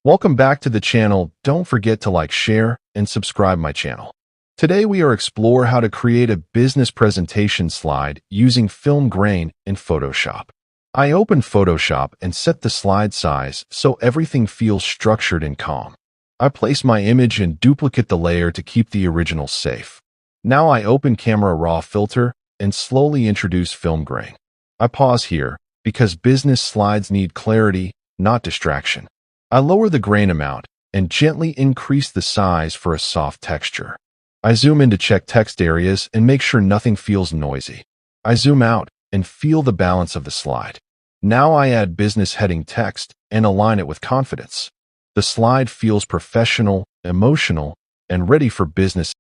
Welcome back to the channel. Don't forget to like, share, and subscribe my channel. Today we are explore how to create a business presentation slide using film grain in Photoshop. I open Photoshop and set the slide size so everything feels structured and calm. I place my image and duplicate the layer to keep the original safe. Now I open Camera Raw filter and slowly introduce film grain. I pause here because business slides need clarity, not distraction. I lower the grain amount and gently increase the size for a soft texture. I zoom in to check text areas and make sure nothing feels noisy. I zoom out and feel the balance of the slide. Now I add business heading text and align it with confidence. The slide feels professional, emotional, and ready for business.